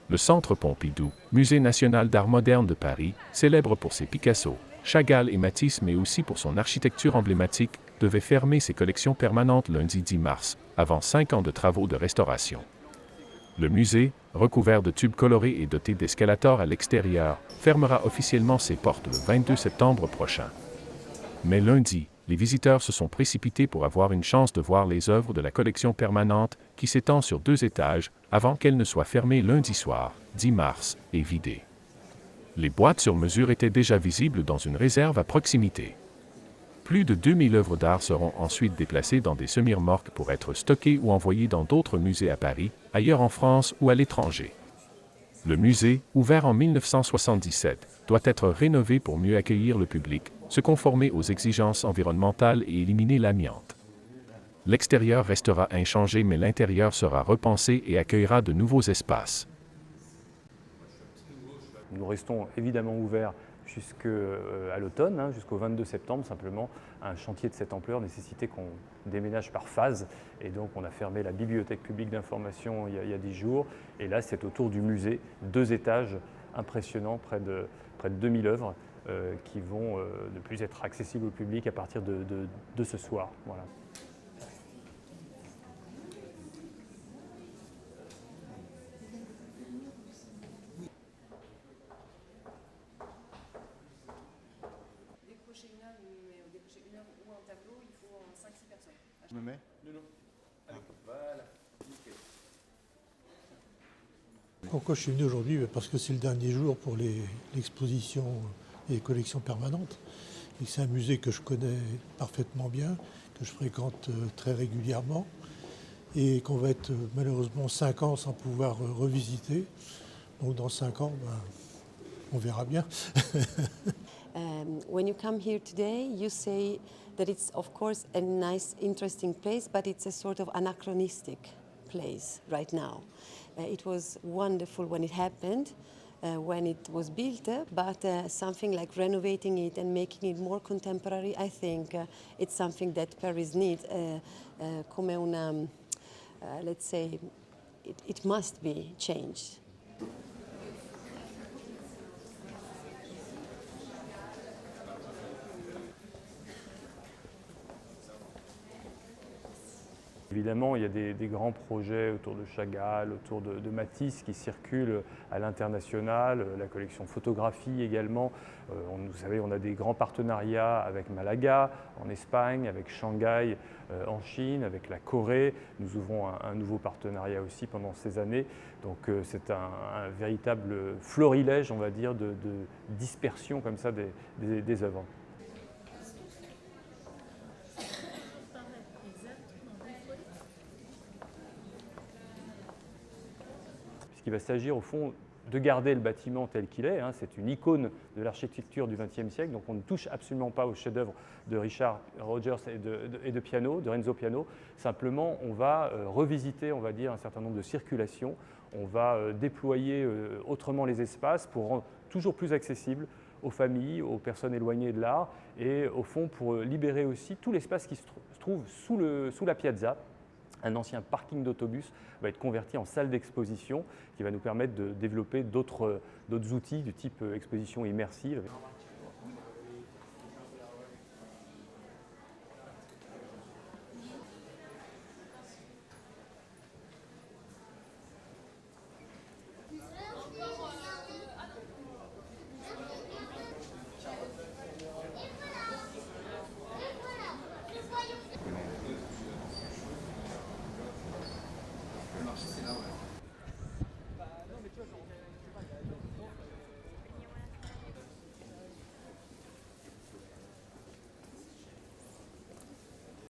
Le Centre Pompidou, Musée national d'art moderne de Paris, célèbre pour ses Picasso, Chagall et Matisse mais aussi pour son architecture emblématique, devait fermer ses collections permanentes lundi 10 mars, avant 5 ans de travaux de restauration. Le musée, recouvert de tubes colorés et doté d'escalators à l'extérieur, fermera officiellement ses portes le 22 septembre prochain. Mais lundi, les visiteurs se sont précipités pour avoir une chance de voir les œuvres de la collection permanente, qui s'étend sur 2 étages, avant qu'elle ne soit fermée lundi soir, 10 mars, et vidée. Les boîtes sur mesure étaient déjà visibles dans une réserve à proximité. Plus de 2000 œuvres d'art seront ensuite déplacées dans des semi-remorques pour être stockées ou envoyées dans d'autres musées à Paris, ailleurs en France ou à l'étranger. Le musée, ouvert en 1977, doit être rénové pour mieux accueillir le public, se conformer aux exigences environnementales et éliminer l'amiante. L'extérieur restera inchangé mais l'intérieur sera repensé et accueillera de nouveaux espaces. Nous restons évidemment ouverts jusqu'à l'automne, jusqu'au 22 septembre. Simplement, un chantier de cette ampleur nécessitait qu'on déménage par phase. Et donc, on a fermé la bibliothèque publique d'information il y a 10 jours. Et là, c'est autour du musée, 2 étages impressionnants, près de 2000 œuvres qui vont ne plus être accessibles au public à partir de ce soir. Voilà. Décrocher une heure, mais décrocher une heure ou un tableau, il faut 5-6 personnes. Je me mets? Non. Allez, voilà. Nickel. Pourquoi je suis venu aujourd'hui? Parce que c'est le dernier jour pour l'exposition et les collections permanentes. Et c'est un musée que je connais parfaitement bien, que je fréquente très régulièrement et qu'on va être malheureusement 5 ans sans pouvoir revisiter. Donc dans 5 ans, on verra bien. When you come here today, you say that it's of course a nice, interesting place, but it's a sort of anachronistic place right now. It was wonderful when it happened, when it was built, but something like renovating it and making it more contemporary, I think it's something that Paris needs. Come una, let's say, it must be changed. Évidemment, il y a des grands projets autour de Chagall, autour de Matisse qui circulent à l'international, la collection photographie également. Vous savez, on a des grands partenariats avec Malaga en Espagne, avec Shanghai en Chine, avec la Corée. Nous ouvrons un nouveau partenariat aussi pendant ces années. Donc c'est un véritable florilège, on va dire, de dispersion comme ça des œuvres. Il va s'agir au fond de garder le bâtiment tel qu'il est. C'est une icône de l'architecture du XXe siècle, donc on ne touche absolument pas au chef-d'œuvre de Richard Rogers et de Piano, de Renzo Piano. Simplement, on va revisiter, on va dire, un certain nombre de circulations. On va déployer autrement les espaces pour rendre toujours plus accessible aux familles, aux personnes éloignées de l'art et au fond pour libérer aussi tout l'espace qui se trouve sous la piazza. Un ancien parking d'autobus va être converti en salle d'exposition qui va nous permettre de développer d'autres outils du type exposition immersive.